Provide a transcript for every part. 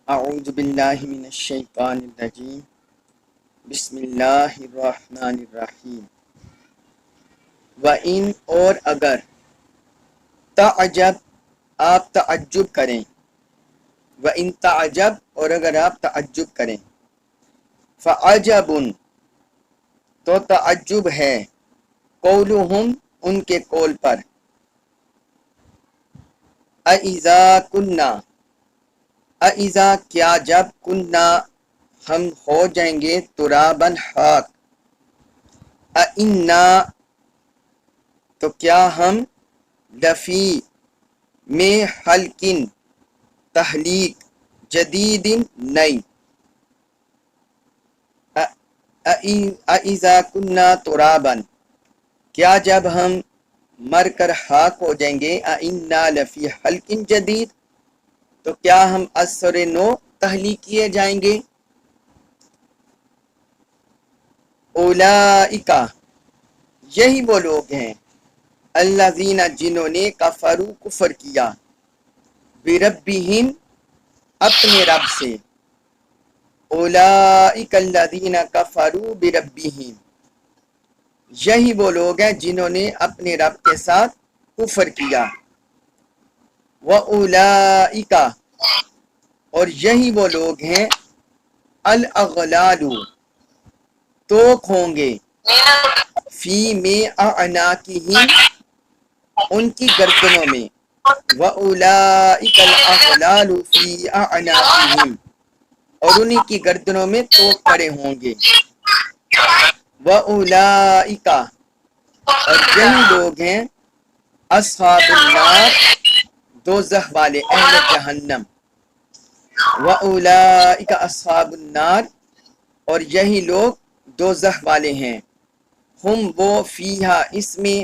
اعوذ باللہ من الشیطان الرجیم بسم اللہ الرحمن الرحیم وَإِنْ اور اگر تعجب آپ تعجب کریں وَإِنْ تعجب اور اگر آپ تعجب کریں فَعَجَبٌ تو تعجب ہے قولہم ان کے قول پر اَإِذَا كُنَّا اَإِذَا کیا جب کننا ہم ہو جائیں گے ترابن خاک اِنَّا تو کیا ہم لفی میں خلقٍ تخلیق جدید نئی اَإِذَا كُنَّا ترابا کیا جب ہم مر کر خاک ہو جائیں گے اِنَّا لفی خلق جدید تو کیا ہم اثر نو تخلیق کیے جائیں گے اولئک یہی وہ لوگ ہیں الذین جنہوں نے کفروا کفر کیا بربہم اپنے رب سے اولئک الذین کفروا بربہم یہی وہ لوگ ہیں جنہوں نے اپنے رب کے ساتھ کفر کیا وَأُولَئِکَ اور یہی وہ لوگ ہیں الاغلال توق ہوں گے فی میں اعناقہم ان کی گردنوں میں وَأُولَئِکَ الاغلال فی اعناقہم اور انہی کی گردنوں میں توق پڑے ہوں گے وَأُولَئِکَ اور یہی لوگ ہیں اصحاب النار دوزخ والے اہل جہنم وَأُولَئِکَ اصحاب النار اور یہی لوگ دوزخ والے ہیں ہم وہ فیہا اس میں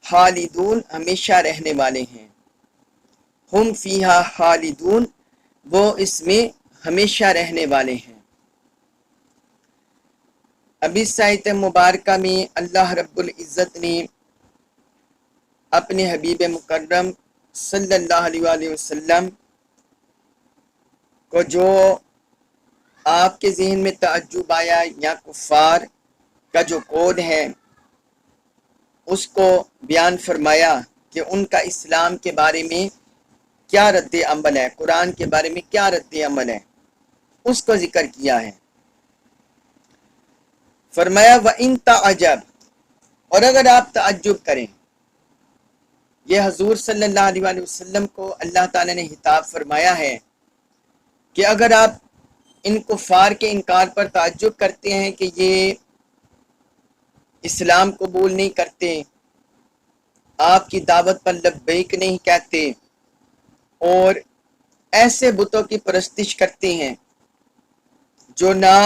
خالدون ہمیشہ رہنے والے ہیں ہم فیہا خالدون وہ اس میں ہمیشہ رہنے والے ہیں اب اس آیت مبارکہ میں اللہ رب العزت نے اپنے حبیب مکرم صلی اللہ علیہ وآلہ وسلم کو جو آپ کے ذہن میں تعجب آیا یا کفار کا جو قول ہے اس کو بیان فرمایا کہ ان کا اسلام کے بارے میں کیا رد عمل ہے، قرآن کے بارے میں کیا رد عمل ہے، اس کو ذکر کیا ہے۔ فرمایا وَإِن تَعْجَبْ اور اگر آپ تعجب کریں، یہ حضور صلی اللہ علیہ وآلہ وسلم کو اللہ تعالیٰ نے خطاب فرمایا ہے کہ اگر آپ ان کفار کے انکار پر تعجب کرتے ہیں کہ یہ اسلام قبول نہیں کرتے، آپ کی دعوت پر لبیک نہیں کہتے اور ایسے بتوں کی پرستش کرتے ہیں جو نہ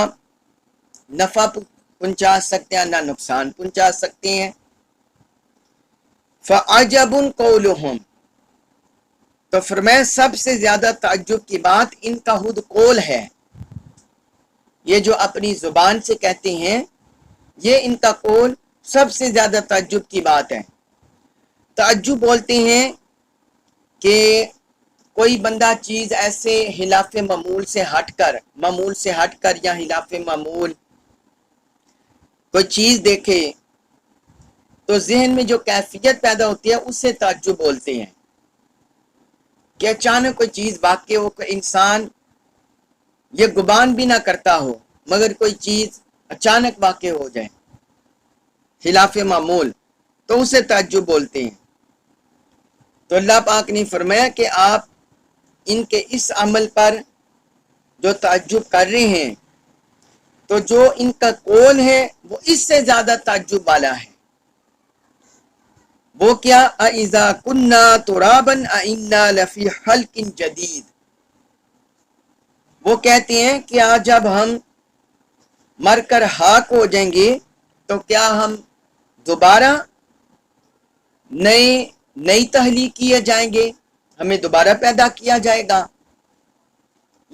نفع پہنچا سکتے ہیں نہ نقصان پہنچا سکتے ہیں، فَعَجَبٌ قَوْلُهُمْ تو فرمایا سب سے زیادہ تعجب کی بات ان کا خود قول ہے، یہ جو اپنی زبان سے کہتے ہیں یہ ان کا قول سب سے زیادہ تعجب کی بات ہے۔ تعجب بولتے ہیں کہ کوئی بندہ چیز ایسے خلاف معمول سے ہٹ کر یا خلاف معمول کوئی چیز دیکھے تو ذہن میں جو کیفیت پیدا ہوتی ہے اس سے تعجب بولتے ہیں کہ اچانک کوئی چیز واقع ہو، کوئی انسان یہ گمان بھی نہ کرتا ہو مگر کوئی چیز اچانک واقع ہو جائے خلاف معمول تو اسے تعجب بولتے ہیں۔ تو اللہ پاک نے فرمایا کہ آپ ان کے اس عمل پر جو تعجب کر رہے ہیں تو جو ان کا قول ہے وہ اس سے زیادہ تعجب والا ہے۔ وہ کیا اَإِذَا كُنَّا تُرَابًا أَإِنَّا لَفِي خَلْقٍ جَدِيدٍ وہ کہتے ہیں کہ جب ہم مر کر خاک ہو جائیں گے تو کیا ہم دوبارہ نئی تخلیق کیے جائیں گے، ہمیں دوبارہ پیدا کیا جائے گا۔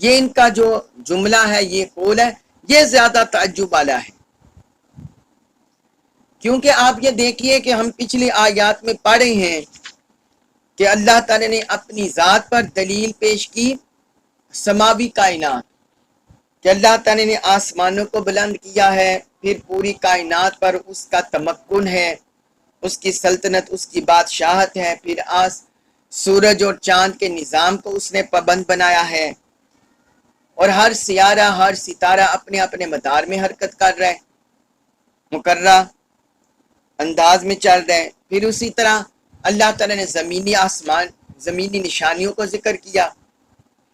یہ ان کا جو جملہ ہے، یہ قول ہے، یہ زیادہ تعجب والا ہے، کیونکہ آپ یہ دیکھیے کہ ہم پچھلی آیات میں پڑھ رہے ہیں کہ اللہ تعالی نے اپنی ذات پر دلیل پیش کی سماوی کائنات کہ اللہ تعالیٰ نے آسمانوں کو بلند کیا ہے، پھر پوری کائنات پر اس کا تمکن ہے، اس کی سلطنت، اس کی بادشاہت ہے، پھر سورج اور چاند کے نظام کو اس نے پابند بنایا ہے، اور ہر سیارہ ہر ستارہ اپنے اپنے مدار میں حرکت کر رہا ہے، مقررہ انداز میں چل رہے ہیں۔ پھر اسی طرح اللہ تعالیٰ نے زمینی نشانیوں کو ذکر کیا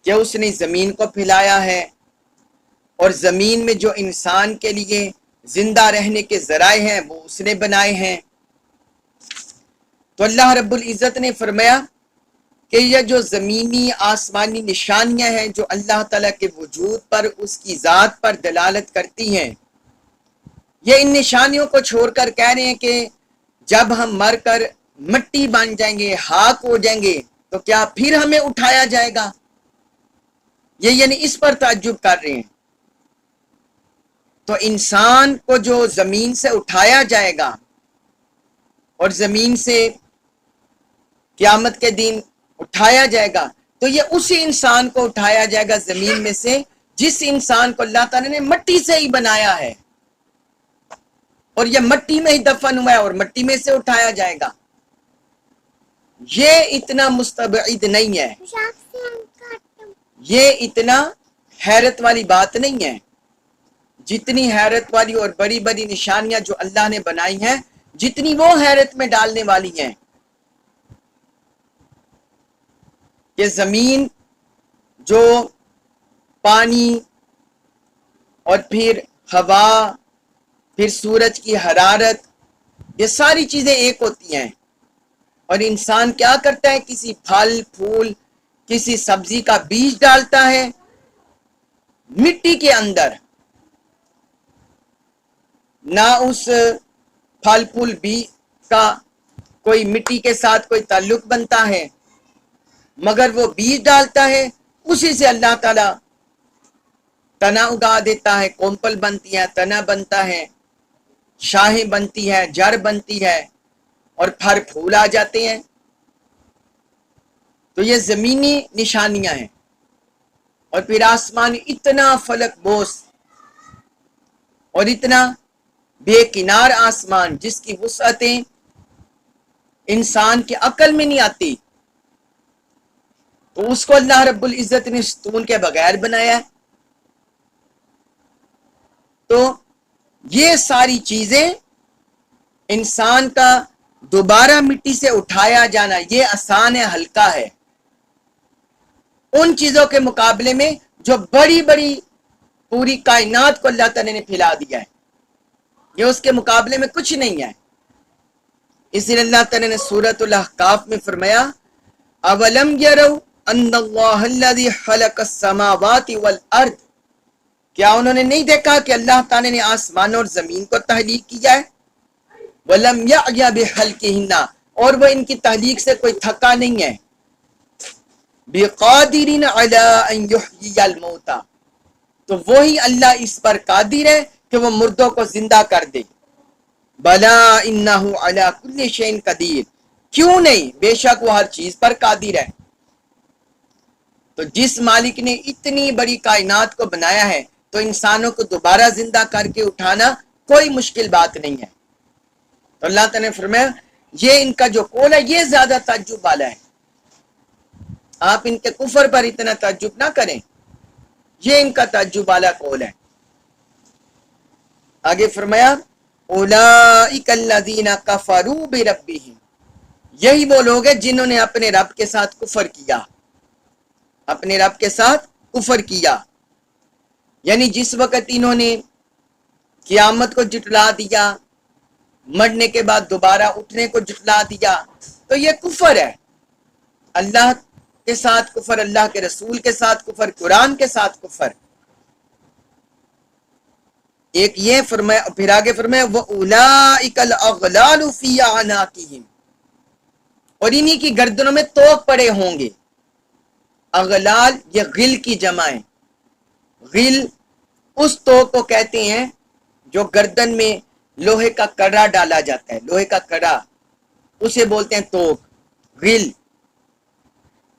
کہ اس نے زمین کو پھیلایا ہے، اور زمین میں جو انسان کے لیے زندہ رہنے کے ذرائع ہیں وہ اس نے بنائے ہیں۔ تو اللہ رب العزت نے فرمایا کہ یہ جو زمینی آسمانی نشانیاں ہیں جو اللہ تعالیٰ کے وجود پر، اس کی ذات پر دلالت کرتی ہیں، یہ ان نشانیوں کو چھوڑ کر کہہ رہے ہیں کہ جب ہم مر کر مٹی بن جائیں گے، خاک ہو جائیں گے، تو کیا پھر ہمیں اٹھایا جائے گا؟ یہ یعنی اس پر تعجب کر رہے ہیں۔ تو انسان کو جو زمین سے اٹھایا جائے گا اور زمین سے قیامت کے دن اٹھایا جائے گا، تو یہ اسی انسان کو اٹھایا جائے گا زمین میں سے جس انسان کو اللہ تعالیٰ نے مٹی سے ہی بنایا ہے، اور یہ مٹی میں ہی دفن ہوا ہے اور مٹی میں سے اٹھایا جائے گا۔ یہ اتنا مستبعد نہیں ہے، یہ اتنا حیرت والی بات نہیں ہے جتنی حیرت والی اور بڑی بڑی نشانیاں جو اللہ نے بنائی ہیں، جتنی وہ حیرت میں ڈالنے والی ہیں کہ زمین جو پانی اور پھر ہوا، پھر سورج کی حرارت، یہ ساری چیزیں ایک ہوتی ہیں، اور انسان کیا کرتا ہے؟ کسی پھل پھول، کسی سبزی کا بیج ڈالتا ہے مٹی کے اندر، نہ اس پھل پھول بیج کا کوئی مٹی کے ساتھ کوئی تعلق بنتا ہے، مگر وہ بیج ڈالتا ہے، اسی سے اللہ تعالیٰ تنا اگا دیتا ہے، کومپل بنتی ہے، تنا بنتا ہے، شاخیں بنتی ہے، جڑ بنتی ہے، اور پھل پھول آ جاتے ہیں۔ تو یہ زمینی نشانیاں ہیں، اور پھر آسمان اتنا فلک بوس اور اتنا بے کنار آسمان جس کی وسعتیں انسان کی عقل میں نہیں آتی، تو اس کو اللہ رب العزت نے ستون کے بغیر بنایا ہے۔ تو یہ ساری چیزیں، انسان کا دوبارہ مٹی سے اٹھایا جانا یہ آسان ہے، ہلکا ہے ان چیزوں کے مقابلے میں جو بڑی بڑی پوری کائنات کو اللہ تعالیٰ نے پھیلا دیا ہے، یہ اس کے مقابلے میں کچھ نہیں ہے۔ اس لیے اللہ تعالیٰ نے سورۃ الاحقاف میں فرمایا اولم یروا ان اللہ الذی خلق السماوات والارض، کیا انہوں نے نہیں دیکھا کہ اللہ تعالیٰ نے آسمان اور زمین کو تخلیق کیا ہے؟ ولم یعی بخلقہن، اور وہ ان کی تخلیق سے کوئی تھکا نہیں ہے، بقادر علی ان یحیی الموتى، تو وہی اللہ اس پر قادر ہے کہ وہ مردوں کو زندہ کر دے۔ بلا انہ علی کل شیء قدیر، کیوں نہیں، بے شک وہ ہر چیز پر قادر ہے۔ تو جس مالک نے اتنی بڑی کائنات کو بنایا ہے تو انسانوں کو دوبارہ زندہ کر کے اٹھانا کوئی مشکل بات نہیں ہے۔ تو اللہ تعالیٰ نے فرمایا یہ ان کا جو قول ہے یہ زیادہ تعجب والا ہے، آپ ان کے کفر پر اتنا تعجب نہ کریں، یہ ان کا تعجب والا قول ہے۔ آگے فرمایا اولئک الذین کفروا بربہم، یہی وہ لوگ ہیں جنہوں نے اپنے رب کے ساتھ کفر کیا، اپنے رب کے ساتھ کفر کیا، یعنی جس وقت انہوں نے قیامت کو جھٹلا دیا، مرنے کے بعد دوبارہ اٹھنے کو جھٹلا دیا، تو یہ کفر ہے، اللہ کے ساتھ کفر، اللہ کے رسول کے ساتھ کفر، قرآن کے ساتھ کفر۔ ایک یہ فرمایا، پھر آگے فرمایا وَأُولَئِكَ الْأَغْلَالُ فِي أَعْنَاقِهِمْ، اور انہی کی گردنوں میں توق پڑے ہوں گے۔ اغلال یہ غل کی جمع ہے، غل اس توق کو کہتے ہیں جو گردن میں لوہے کا کڑا ڈالا جاتا ہے، لوہے کا کڑا، اسے بولتے ہیں توق، غل،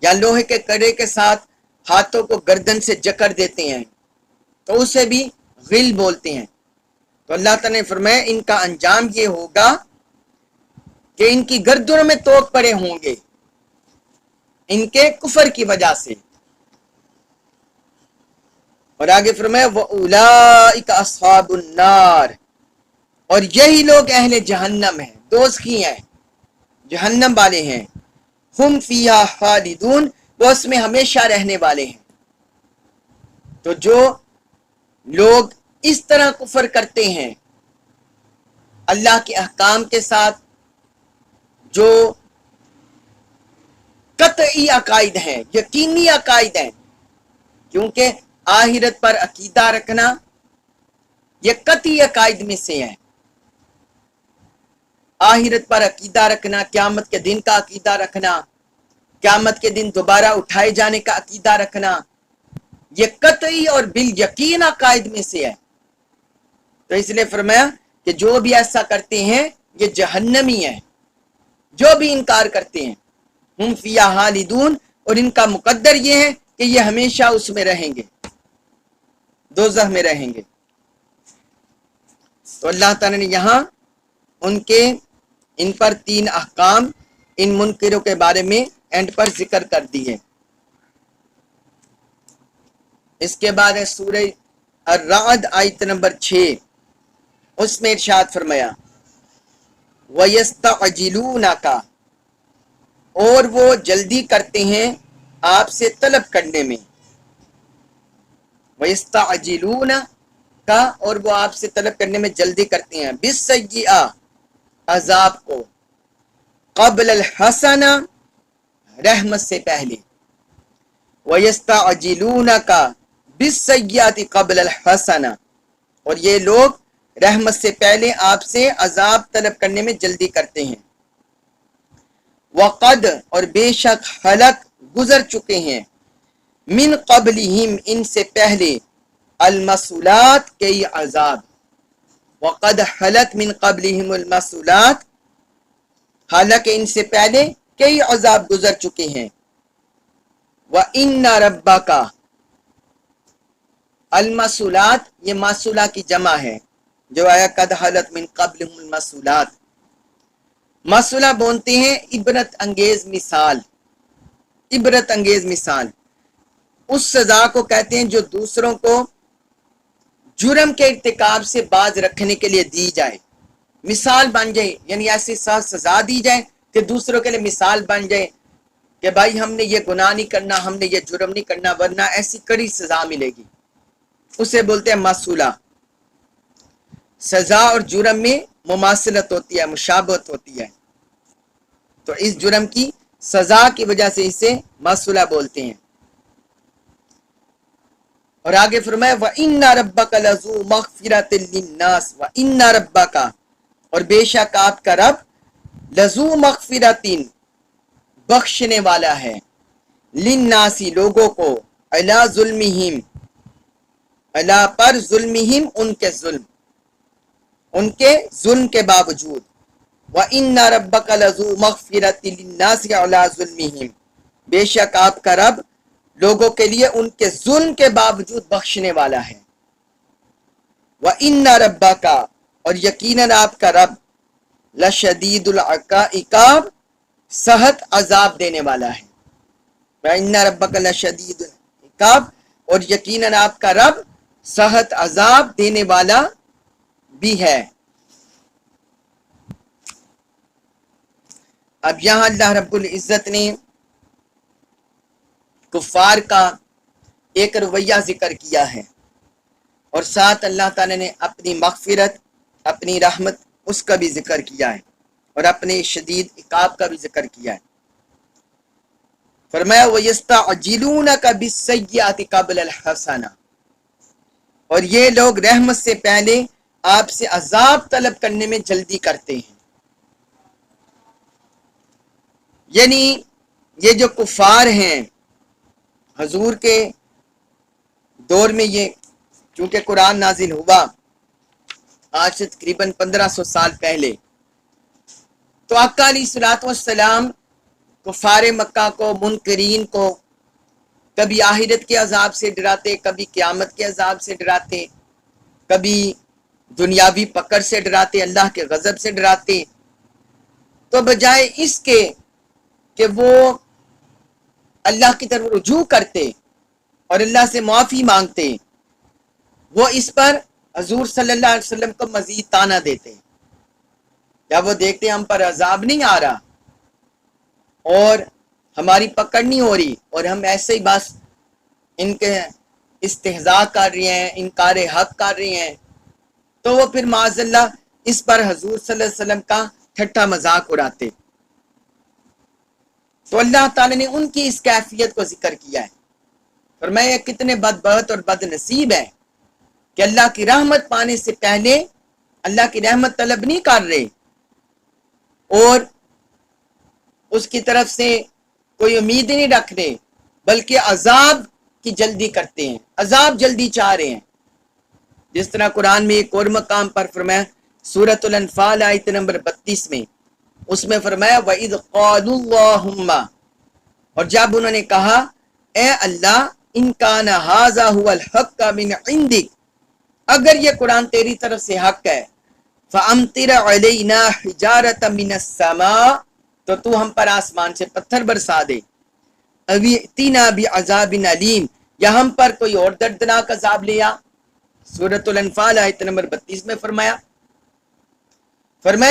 یا لوہے کے کڑے کے ساتھ ہاتھوں کو گردن سے جکڑ دیتے ہیں تو اسے بھی غل بولتے ہیں۔ تو اللہ تعالیٰ نے فرمایا ان کا انجام یہ ہوگا کہ ان کی گردنوں میں توق پڑے ہوں گے ان کے کفر کی وجہ سے۔ اور آگے فرمایا وَأُولَئِكَ أَصْحَابُ النَّارِ، اور یہی لوگ اہل جہنم ہیں، دوزخی ہیں، جہنم والے ہیں۔ ہم فیہا خالدون، وہ اس میں ہمیشہ رہنے والے ہیں۔ تو جو لوگ اس طرح کفر کرتے ہیں اللہ کے احکام کے ساتھ، جو قطعی عقائد ہیں، یقینی عقائد ہیں، کیونکہ آخرت پر عقیدہ رکھنا یہ قطعی عقائد میں سے ہے۔ آخرت پر عقیدہ رکھنا، قیامت کے دن کا عقیدہ رکھنا، قیامت کے دن دوبارہ اٹھائے جانے کا عقیدہ رکھنا، یہ قطعی اور بالیقین عقائد میں سے ہے۔ تو اس لیے فرمایا کہ جو بھی ایسا کرتے ہیں یہ جہنمی ہیں، جو بھی انکار کرتے ہیں۔ ہم فیہا خالدون، اور ان کا مقدر یہ ہے کہ یہ ہمیشہ اس میں رہیں گے، دوزخ میں رہیں گے۔ تو اللہ تعالیٰ نے یہاں ان پر 3 احکام ان منکروں کے بارے میں اینڈ پر ذکر کر دی ہے۔ اس کے بعد ہے سورہ الرعد آیت نمبر 6، اس میں ارشاد فرمایا وَيَسْتَعْجِلُونَكَ، اور وہ جلدی کرتے ہیں آپ سے طلب کرنے میں، وَيَسْتَعْجِلُونَكَ، اور وہ آپ سے طلب کرنے میں جلدی کرتے ہیں، بِالسَّيِّئَةِ، عذاب کو، قبل الحسنہ، رحمت سے پہلے، وَيَسْتَعْجِلُونَكَ بِالسَّيِّئَةِ قبل الحسنہ، اور یہ لوگ رحمت سے پہلے آپ سے عذاب طلب کرنے میں جلدی کرتے ہیں۔ وقد، اور بے شک، خلق، گزر چکے ہیں، من قبلہم، ان سے پہلے، المثلات، کئی عذاب، وقد خلت من قبلہم المثلات، حالانکہ ان سے پہلے کئی عذاب گزر چکے ہیں۔ وَإِنَّ رَبَّكَ، المثلات یہ مثلہ کی جمع ہے، جو آیا قد خلت من قبلہم المثلات۔ مثلہ بولتے ہیں عبرت انگیز مثال، عبرت انگیز مثال اس سزا کو کہتے ہیں جو دوسروں کو جرم کے ارتکاب سے باز رکھنے کے لیے دی جائے، مثال بن جائے، یعنی ایسی سزا دی جائے کہ دوسروں کے لیے مثال بن جائے کہ بھائی ہم نے یہ گناہ نہیں کرنا، ہم نے یہ جرم نہیں کرنا، ورنہ ایسی کڑی سزا ملے گی، اسے بولتے ہیں مثولہ۔ سزا اور جرم میں مماثلت ہوتی ہے، مشابہت ہوتی ہے، تو اس جرم کی سزا کی وجہ سے اسے مثولہ بولتے ہیں۔ اور آگے فرمایا وَإِنَّ رَبَّكَ لَذُو مَغْفِرَةٍ لِلنَّاسِ، وَإِنَّ رَبَّكَ، اور بے شک آپ کا رب، لَذُو مَغْفِرَةٍ، بخشنے والا ہے، لِلنَّاسِ، لوگوں کو، عَلَى ظُلْمِهِمْ، عَلَى پر ظُلْمِهِمْ، ان کے ظلم کے باوجود، وَإِنَّ رَبَّكَ لَذُو مَغْفِرَةٍ لِلنَّاسِ عَلَى ظُلْمِهِمْ، بے شک آپ کا رب لوگوں کے لیے ان کے ظلم کے باوجود بخشنے والا ہے۔ وَإِنَّ رَبَّكَ، اور یقیناً آپ کا رب، لَشَدِيدُ الْعِقَابِ، سخت عذاب دینے والا ہے۔ وَإِنَّ رَبَّكَ لَشَدِيدُ الْعِقَابِ، اور یقیناً آپ کا رب سخت عذاب دینے والا بھی ہے۔ اب یہاں اللہ رب العزت نے کفار کا ایک رویہ ذکر کیا ہے، اور ساتھ اللہ تعالی نے اپنی مغفرت، اپنی رحمت، اس کا بھی ذکر کیا ہے، اور اپنے شدید عقاب کا بھی ذکر کیا ہے۔ فرمایا وَيَسْتَعْجِلُونَكَ بِالسَّيِّئَةِ قَبْلَ الْحَسَنَةِ، اور یہ لوگ رحمت سے پہلے آپ سے عذاب طلب کرنے میں جلدی کرتے ہیں۔ یعنی یہ جو کفار ہیں، حضور کے دور میں، یہ چونکہ قرآن نازل ہوا آج سے تقریباً 1500 سال پہلے، تو آقا علیہ الصلوۃ والسلام کفار مکہ کو، منکرین کو کبھی آخرت کے عذاب سے ڈراتے، کبھی قیامت کے عذاب سے ڈراتے، کبھی دنیاوی پکڑ سے ڈراتے، اللہ کے غضب سے ڈراتے. تو بجائے اس کے کہ وہ اللہ کی طرف رجوع کرتے اور اللہ سے معافی مانگتے، وہ اس پر حضور صلی اللہ علیہ وسلم کو مزید تانا دیتے. جب وہ دیکھتے ہم پر عذاب نہیں آ رہا اور ہماری پکڑ نہیں ہو رہی اور ہم ایسے ہی بس ان کے استہزاء کر رہے ہیں، انکار حق کر رہے ہیں، تو وہ پھر معاذ اللہ اس پر حضور صلی اللہ علیہ وسلم کا ٹھٹا مذاق اڑاتے. تو اللہ تعالیٰ نے ان کی اس کیفیت کو ذکر کیا ہے. فرمایا یہ کتنے بدبخت اور بد نصیب ہے کہ اللہ کی رحمت پانے سے پہلے اللہ کی رحمت طلب نہیں کر رہے اور اس کی طرف سے کوئی امید نہیں رکھ رہے، بلکہ عذاب کی جلدی کرتے ہیں، عذاب جلدی چاہ رہے ہیں. جس طرح قرآن میں ایک اور مقام پر فرمایا سورۃ الانفال آیت نمبر 32 میں، اس میں فرمایا وَإِذْ قَالُوا اللَّهُمَّ، اور جب انہوں نے کہا اے اللہ ان کان ھذا هو الحق من عندک، اگر یہ قرآن تیری طرف سے حق ہے، فَأَمْطِرْ عَلَيْنَا حِجَارَةً مِّنَ السَّمَاءِ، تو تو ہم پر آسمان سے پتھر برسا دے، اَوْ ائْتِنَا بِعَذَابٍ أَلِيمٍ، یا ہم پر کوئی اور دردناک عذاب لیا. سورۃ الانفال آیت نمبر 32 میں فرمایا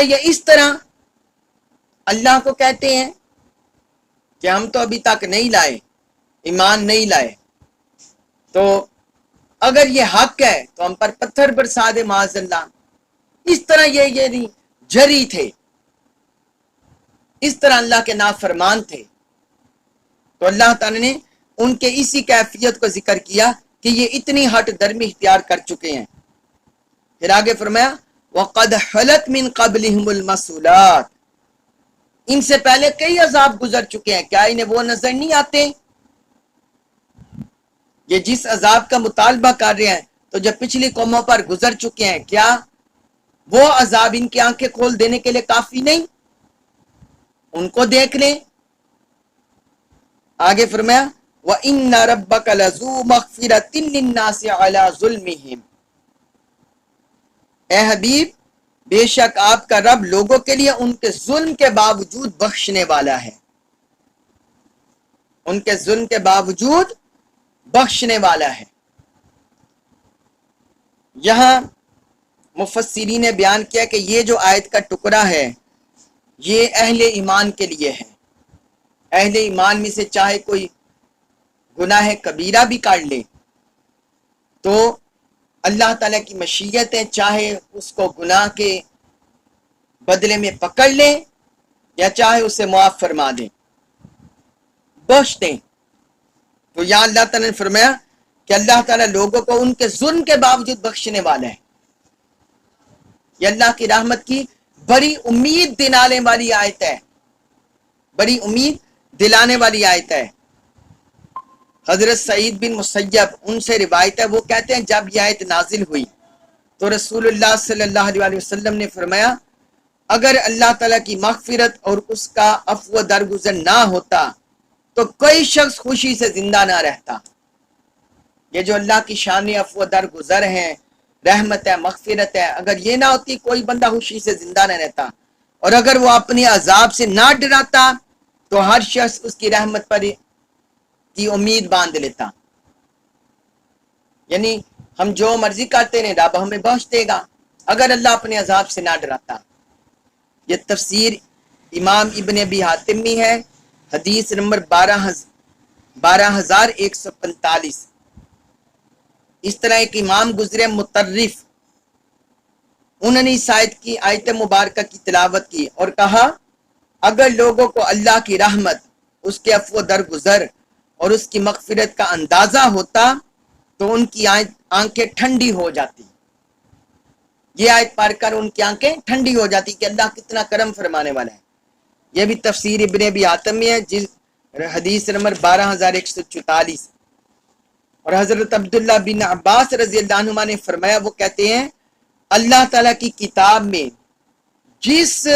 یہ اس طرح اللہ کو کہتے ہیں کہ ہم تو ابھی تک نہیں لائے، ایمان نہیں لائے، تو اگر یہ حق ہے تو ہم پر پتھر برسا دے معاذ اللہ. اس طرح یہ جری تھے، اس طرح اللہ کے نافرمان تھے. تو اللہ تعالی نے ان کے اسی کیفیت کو ذکر کیا کہ یہ اتنی ہٹ درمی اختیار کر چکے ہیں. پھر آگے فرمایا وَقَدْ خَلَتْ مِنْ قَبْلِهُمُ الْمَثُولَاتُ، ان سے پہلے کئی عذاب گزر چکے ہیں، کیا انہیں وہ نظر نہیں آتے؟ یہ جس عذاب کا مطالبہ کر رہے ہیں تو جب پچھلی قوموں پر گزر چکے ہیں، کیا وہ عذاب ان کی آنکھیں کھول دینے کے لیے کافی نہیں؟ ان کو دیکھ لیں. آگے فرمایا وَإِنَّ رَبَّكَ لَذُو مَغْفِرَةٍ لِلنَّاسِ عَلَى ظُلْمِهِمْ، اے حبیب بے شک آپ کا رب لوگوں کے لیے ان کے ظلم کے باوجود بخشنے والا ہے، ان کے ظلم کے باوجود بخشنے والا ہے. یہاں مفسرین نے بیان کیا کہ یہ جو آیت کا ٹکڑا ہے یہ اہل ایمان کے لیے ہے. اہل ایمان میں سے چاہے کوئی گناہ کبیرہ بھی کر لے تو اللہ تعالیٰ کی مشیت ہے، چاہے اس کو گناہ کے بدلے میں پکڑ لیں یا چاہے اسے معاف فرما دیں، بخش دیں. تو یہاں اللہ تعالیٰ نے فرمایا کہ اللہ تعالیٰ لوگوں کو ان کے ظلم کے باوجود بخشنے والا ہے. یہ اللہ کی رحمت کی بڑی امید دلانے والی آیت ہے، بڑی امید دلانے والی آیت ہے. حضرت سعید بن مسیب ان سے روایت ہے، وہ کہتے ہیں جب یہ آیت نازل ہوئی تو رسول اللہ صلی اللہ علیہ وسلم نے فرمایا اگر اللہ تعالیٰ کی مغفرت اور اس کا عفو درگزر نہ ہوتا تو کوئی شخص خوشی سے زندہ نہ رہتا. یہ جو اللہ کی شان عفو درگزر ہے، رحمت ہے، مغفرت ہے، اگر یہ نہ ہوتی کوئی بندہ خوشی سے زندہ نہ رہتا. اور اگر وہ اپنے عذاب سے نہ ڈراتا تو ہر شخص اس کی رحمت پر کی امید باندھ لیتا. یعنی ہم جو مرضی کرتے رہیں رب ہمیں بخش دے گا اگر اللہ اپنے عذاب سے نہ ڈراتا. یہ تفسیر امام ابن ابی حاتم میں ہے، حدیث نمبر 12145. اس طرح ایک امام گزرے مطرف، انہوں نے اس آیت مبارکہ کی تلاوت کی اور کہا اگر لوگوں کو اللہ کی رحمت، اس کے عفو درگزر اور اس کی مغفرت کا اندازہ ہوتا تو ان کی آنکھیں ٹھنڈی ہو جاتی. یہ آیت پڑھ کر ان کی آنکھیں ٹھنڈی ہو جاتی کہ اللہ کتنا کرم فرمانے والا ہے. یہ بھی تفسیر ابن ابی حاتم میں ہے، حدیث نمبر 12144. اور حضرت عبداللہ بن عباس رضی اللہ عنہما نے فرمایا، وہ کہتے ہیں اللہ تعالیٰ کی کتاب میں جس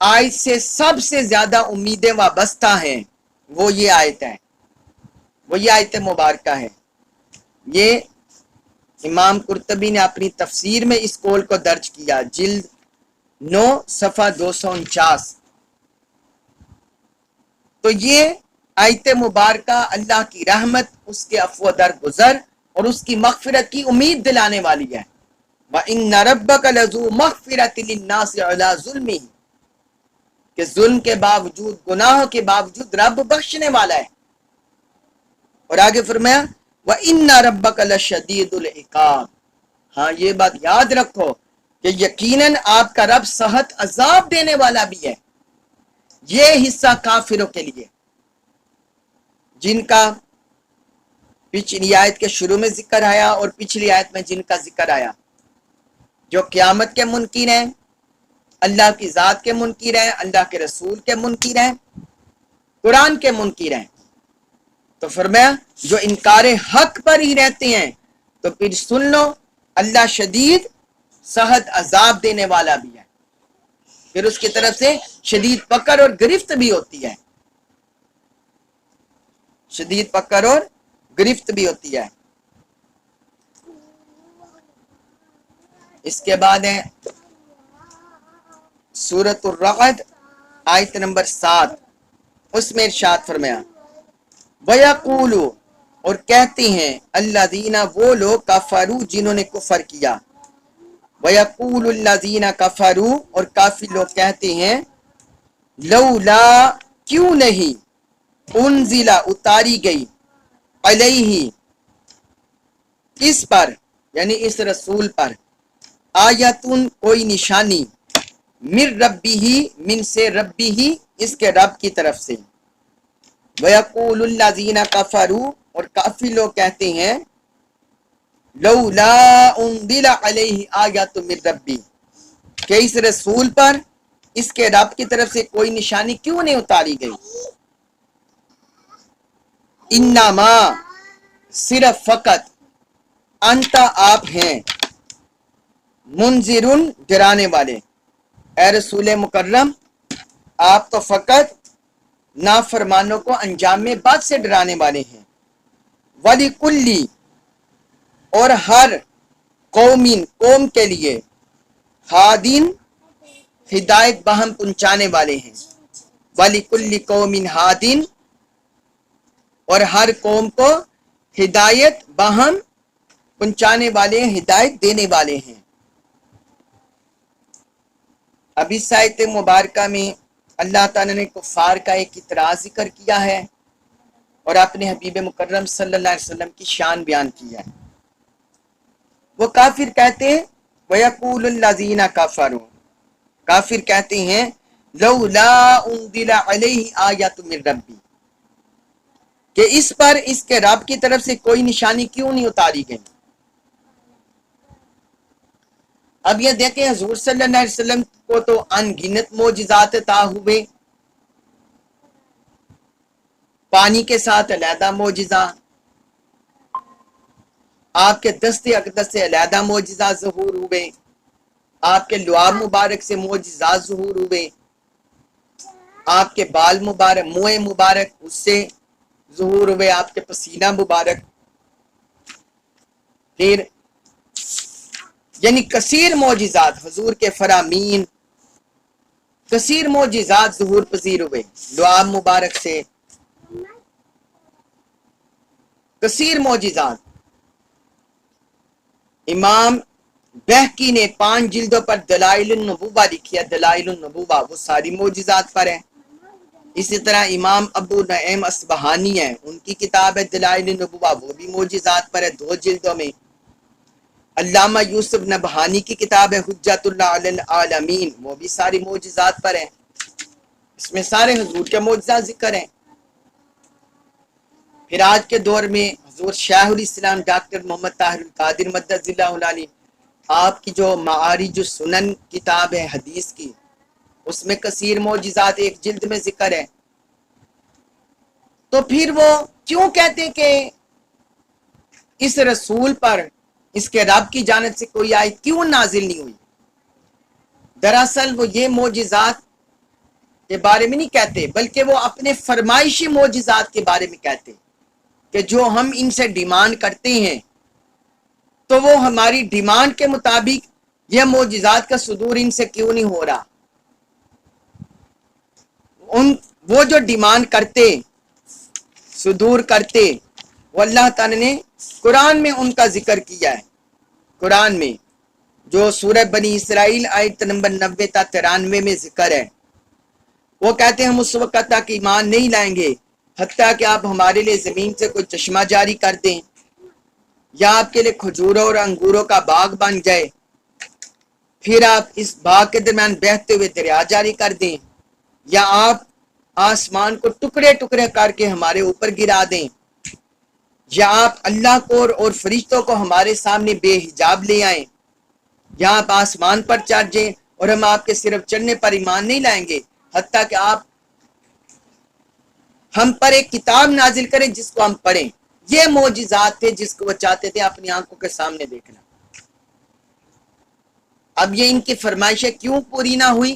آیت سے سب سے زیادہ امیدیں وابستہ ہیں وہ یہ آیت ہے. وہ یہ آیت مبارکہ ہے۔ یہ امام قرطبی نے اپنی تفسیر میں اس قول کو درج کیا، جلد 9 صفحہ 249۔ تو یہ آیت مبارکہ اللہ کی رحمت، اس کے عفو درگزر اور اس کی مغفرت کی امید دلانے والی ہے۔ وَإِنَّ رَبَّكَ لَذُو مَغْفِرَةٍ لِلنَّاسِ عَلَىٰ ظُلْمِهِمْ، کہ ظلم کے باوجود، گناہوں کے باوجود رب بخشنے والا ہے۔ اور آگے فرمایا وَإِنَّ رَبَّكَ لَشَدِيدُ الْعِقَابِ، ہاں یہ بات یاد رکھو کہ یقیناً آپ کا رب سخت عذاب دینے والا بھی ہے۔ یہ حصہ کافروں کے لیے جن کا پچھلی آیت کے شروع میں ذکر آیا اور پچھلی آیت میں جن کا ذکر آیا، جو قیامت کے منکر ہیں، اللہ کی ذات کے منکر ہیں، اللہ کے رسول کے منکر ہیں، قرآن کے منکر ہیں۔ تو فرمایا جو انکار حق پر ہی رہتے ہیں تو پھر سن لو اللہ شدید سخت عذاب دینے والا بھی ہے، پھر اس کی طرف سے شدید پکڑ اور گرفت بھی ہوتی ہے، شدید پکڑ اور گرفت بھی ہوتی ہے۔ اس کے بعد ہے سورۃ الرعد آیت نمبر 7، اس میں ارشاد فرمایا وَيَقُولُ، اور کہتے ہیں الذین، وہ لوگ کفروا جنہوں نے کفر کیا، وَيَقُولُ الذین کفروا، اور کافر لوگ کہتے ہیں لولا، کیوں نہیں، انزل، اتاری گئی، علیہ، اس پر یعنی اس رسول پر، آیتن، کوئی نشانی، من ربہ، من سے ربہ، اس کے رب کی طرف سے، وَيَقُولُ الَّذِينَ كَفَرُوا، اور کافی لوگ کہتے ہیں لولا انزل علیہ آیۃ من ربی، کہ اس رسول پر اس کے رب کی طرف سے کوئی نشانی کیوں نہیں اتاری گئی۔ انما، صرف فقط، انت، آپ ہیں، منذرن، ڈرانے والے، اے رسول مکرم آپ تو فقط نافرمانوں کو انجام بد سے ڈرانے والے ہیں۔ وَلِكُلِّ، اور ہر قوم کے لیے، ہادین، ہدایت بہم پہنچانے والے ہیں۔ وَلِكُلِّ قَوْمٍ ہادین، اور ہر قوم کو ہدایت بہم پہنچانے والے، ہدایت دینے والے ہیں۔ اب اس آیت مبارکہ میں اللہ تعالیٰ نے کفار کا ایک اعتراض ذکر کیا ہے اور اپنے حبیب مکرم صلی اللہ علیہ وسلم کی شان بیان کی ہے۔ وہ کافر کہتے ہیں وَيَقُولُ الَّذِينَ كَفَرُوا، کافر کہتے ہیں لولا انزل علیہ آیۃ من ربی، کہ اس پر اس کے رب کی طرف سے کوئی نشانی کیوں نہیں اتاری گئی۔ اب یہ دیکھیں حضور صلی اللہ علیہ وسلم کو تو ان گنت معجزات عطا ہوئے، پانی کے ساتھ علیحدہ معجزہ، آپ کے دست اقدس سے علیحدہ معجزات ظہور ہوئے، آپ کے لعاب مبارک سے معجزات ظہور ہوئے، آپ کے بال مبارک، منہ مبارک اس سے ظہور ہوئے، آپ کے پسینہ مبارک، پھر یعنی کثیر معجزات، حضور کے فرامین، کثیر معجزات ظہور پذیر ہوئے لعاب مبارک سے، کثیر معجزات۔ امام بہقی نے 5 جلدوں پر دلائل النبوہ لکھی ہے، دلائل النبوہ، وہ ساری معجزات پر ہے۔ اسی طرح امام ابو نعیم اصبہانی ہے، ان کی کتاب ہے دلائل النبوہ، وہ بھی معجزات پر ہے، 2 جلدوں میں۔ علامہ یوسف نبہانی کی کتاب ہے حجت اللہ علی العالمین، وہ بھی ساری معجزات پر ہے، اس میں سارے حضور کے معجزات ذکر ہیں۔ پھر آج کے دور میں حضور شیخ الاسلام ڈاکٹر محمد طاہر القادری مدد اللہ علیہ، آپ کی جو معارج السنن کتاب ہے حدیث کی، اس میں کثیر معجزات ایک جلد میں ذکر ہے۔ تو پھر وہ کیوں کہتے ہیں کہ اس رسول پر اس کے رب کی جانب سے کوئی آیت کیوں نازل نہیں ہوئی؟ دراصل وہ یہ معجزات کے بارے میں نہیں کہتے، بلکہ وہ اپنے فرمائشی معجزات کے بارے میں کہتے کہ جو ہم ان سے ڈیمانڈ کرتے ہیں تو وہ ہماری ڈیمانڈ کے مطابق یہ معجزات کا صدور ان سے کیوں نہیں ہو رہا. وہ جو ڈیمانڈ کرتے صدور کرتے وہ اللہ تعالی نے قرآن میں ان کا ذکر کیا ہے. قرآن میں جو سورہ بنی اسرائیل آیت نمبر 90 تا 93 میں ذکر ہے، وہ کہتے ہیں ہم اس وقت تک ایمان نہیں لائیں گے حتیٰ کہ آپ ہمارے لیے زمین سے کوئی چشمہ جاری کر دیں، یا آپ کے لیے کھجوروں اور انگوروں کا باغ بن جائے، پھر آپ اس باغ کے درمیان بہتے ہوئے دریا جاری کر دیں، یا آپ آسمان کو ٹکڑے ٹکڑے کر کے ہمارے اوپر گرا دیں، یا آپ اللہ کو اور فرشتوں کو ہمارے سامنے بے حجاب لے آئیں، یا آپ آسمان پر چڑھ جائیں اور ہم آپ کے صرف چڑھنے پر ایمان نہیں لائیں گے حتیٰ کہ آپ ہم پر ایک کتاب نازل کریں جس کو ہم پڑھیں. یہ معجزات تھے جس کو وہ چاہتے تھے اپنی آنکھوں کے سامنے دیکھنا. اب یہ ان کی فرمائشیں کیوں پوری نہ ہوئی؟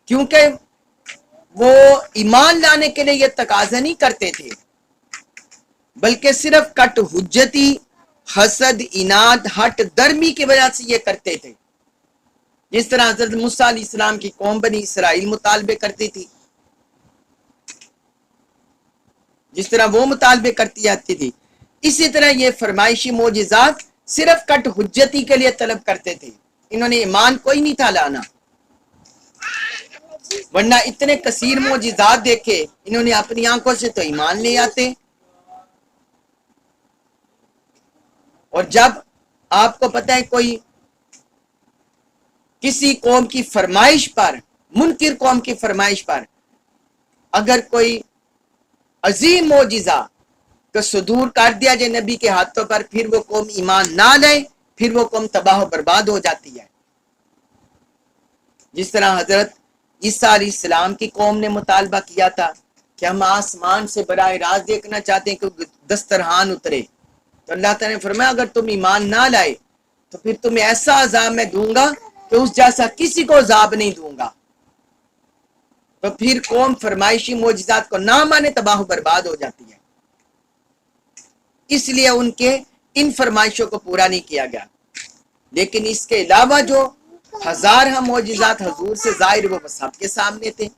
کیونکہ وہ ایمان لانے کے لیے یہ تقاضا نہیں کرتے تھے، بلکہ صرف کٹ حجتی، حسد، اناد، ہٹ درمی کی وجہ سے یہ کرتے تھے. جس طرح حضرت موسیٰ علیہ السلام کی قوم بنی اسرائیل مطالبے کرتی تھی، جس طرح وہ مطالبے کرتی جاتی تھی، اسی طرح یہ فرمائشی معجزات صرف کٹ حجتی کے لیے طلب کرتے تھے. انہوں نے ایمان کوئی نہیں تھا لانا، ورنہ اتنے کثیر معجزات دیکھے انہوں نے اپنی آنکھوں سے تو ایمان لے آتے. اور جب آپ کو پتہ ہے کوئی کسی قوم کی فرمائش پر، منکر قوم کی فرمائش پر اگر کوئی عظیم معجزہ کا صدور کر دیا جائے نبی کے ہاتھوں پر، پھر وہ قوم ایمان نہ لائے، پھر وہ قوم تباہ و برباد ہو جاتی ہے. جس طرح حضرت عیسیٰ علیہ السلام کی قوم نے مطالبہ کیا تھا کہ ہم آسمان سے براہ راست دیکھنا چاہتے ہیں کہ دسترخوان اترے، تو اللہ تعالیٰ نے فرمایا اگر تم ایمان نہ لائے تو پھر تمہیں ایسا عذاب میں دوں گا کہ اس جیسا کسی کو عذاب نہیں دوں گا. تو پھر قوم فرمائشی معجزات کو نہ مانے تباہ و برباد ہو جاتی ہے. اس لیے ان کے ان فرمائشوں کو پورا نہیں کیا گیا. لیکن اس کے علاوہ جو ہزارہ معجزات حضور سے ظاہر وہ سب کے سامنے تھے.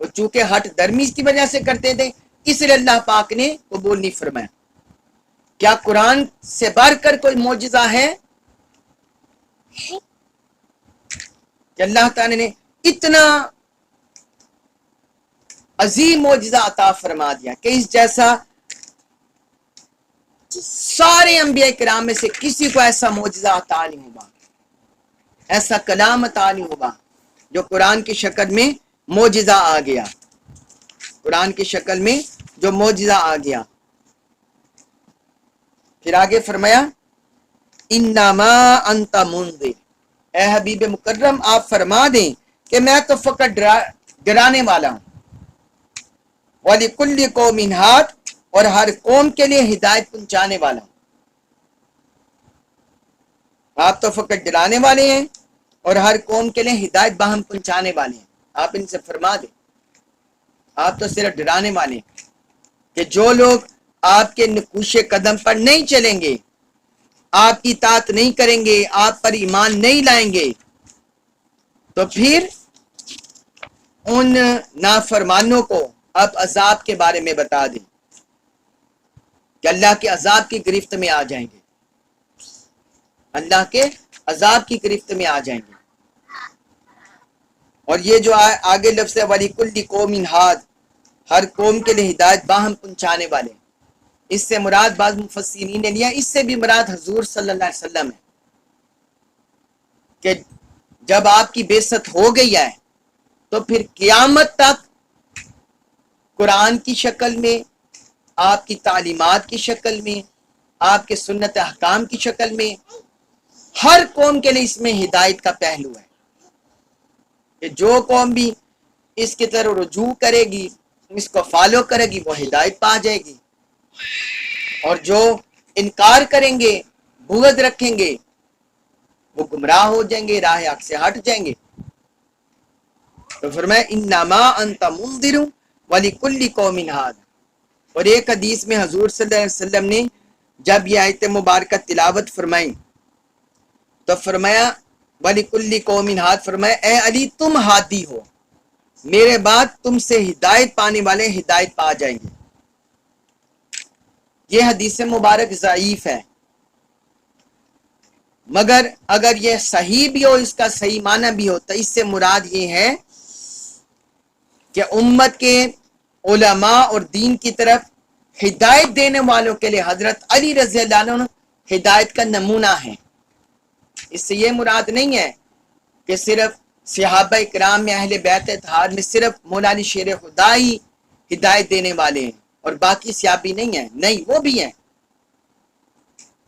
وہ چونکہ ہٹ درمی کی وجہ سے کرتے تھے، اس لیے اللہ پاک نے قبول نہیں فرمایا. کیا قرآن سے بڑھ کر کوئی معجزہ ہے کہ اللہ تعالی نے اتنا عظیم معجزہ عطا فرما دیا کہ اس جیسا سارے انبیاء کرام میں سے کسی کو ایسا معجزہ عطا نہیں ہوگا، ایسا کلام عطا نہیں ہوگا جو قرآن کی شکل میں معجزہ آ گیا. قرآن کی شکل میں جو معجزہ آ گیا. پھر آگے فرمایا انما انت منذر، اے حبیب مکرم آپ فرما دیں کہ میں تو فقط ڈرانے والا ہوں. وَلِكُلِّ قَوْمٍ ہَادٍ، اور ہر قوم کے لیے ہدایت پہنچانے والا ہوں. آپ تو فقط ڈرانے والے ہیں اور ہر قوم کے لیے ہدایت باہم پہنچانے والے ہیں. آپ ان سے فرما دیں آپ تو صرف ڈرانے والے ہیں کہ جو لوگ آپ کے نقوش قدم پر نہیں چلیں گے، آپ کی اطاعت نہیں کریں گے، آپ پر ایمان نہیں لائیں گے، تو پھر ان نافرمانوں کو آپ عذاب کے بارے میں بتا دیں کہ اللہ کے عذاب کی گرفت میں آ جائیں گے، اللہ کے عذاب کی گرفت میں آ جائیں گے. اور یہ جو آگے لفظ ہے وَلِكُلِّ قَوْمٍ ہَادٍ، ہر قوم کے لیے ہدایت باہم پہنچانے والے، اس سے مراد بعض مفسرین نے لیا اس سے بھی مراد حضور صلی اللہ علیہ وسلم ہے کہ جب آپ کی بعثت ہو گئی ہے تو پھر قیامت تک قرآن کی شکل میں، آپ کی تعلیمات کی شکل میں، آپ کے سنت احکام کی شکل میں ہر قوم کے لیے اس میں ہدایت کا پہلو ہے کہ جو قوم بھی اس کی طرف رجوع کرے گی، اس کو فالو کرے گی، وہ ہدایت پا جائے گی، اور جو انکار کریں گے، بغض رکھیں گے، وہ گمراہ ہو جائیں گے، راہ حق سے ہٹ جائیں گے. تو فرمایا انما انت منذر ولکل قوم ہاد، اور ایک حدیث میں حضور صلی اللہ علیہ وسلم نے جب یہ آیت مبارکہ تلاوت فرمائی تو فرمایا وَلِكُلِّ قَوْمٍ ہاد، فرمایا اے علی تم ہادی ہو، میرے بعد تم سے ہدایت پانے والے ہدایت پا جائیں گے۔ یہ حدیث مبارک ضعیف ہے، مگر اگر یہ صحیح بھی ہو، اس کا صحیح معنی بھی ہو، تو اس سے مراد یہ ہے کہ امت کے علماء اور دین کی طرف ہدایت دینے والوں کے لیے حضرت علی رضی اللہ عنہ ہدایت کا نمونہ ہے۔ اس سے یہ مراد نہیں ہے کہ صرف صحابہ کرام میں اہل بیت اطہار میں صرف مولا علی شیر خدا ہی ہدایت دینے والے ہیں اور باقی صحابی نہیں ہیں، نہیں، وہ بھی ہیں۔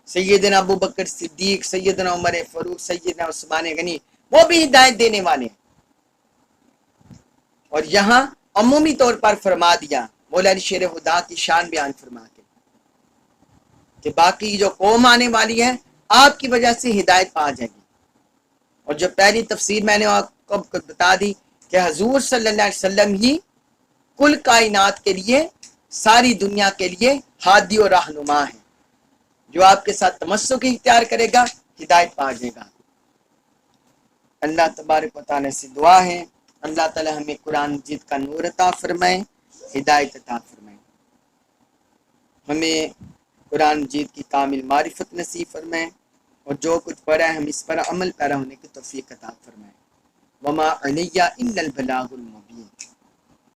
سیدنا ابو بکر صدیق، سیدنا عمر فاروق، سیدنا عثمان غنی، وہ بھی ہدایت دینے والے ہیں۔ اور یہاں عمومی طور پر فرما دیا مولا علی شیر خدا کی شان بیان فرما کے کہ باقی جو قوم آنے والی ہے آپ کی وجہ سے ہدایت پا جائے گی۔ اور جو پہلی تفسیر میں نے آپ کو بتا دی کہ حضور صلی اللہ علیہ وسلم ہی کل کائنات کے لیے، ساری دنیا کے لیے ہادی و رہنما ہے، جو آپ کے ساتھ تمسک اختیار کرے گا ہدایت پا جائے گا۔ اللہ تبارک و تعالیٰ سے دعا ہے اللہ تعالیٰ ہمیں قرآن مجید کا نور عطا فرمائے، ہدایت عطا فرمائے، ہمیں قرآن مجید کی کامل معرفت نصیب فرمائے، اور جو کچھ پڑھا ہے ہم اس پر عمل پیرا ہونے کی توفیق عطا فرمائے۔ وما علیہ الا البلاغ المبین۔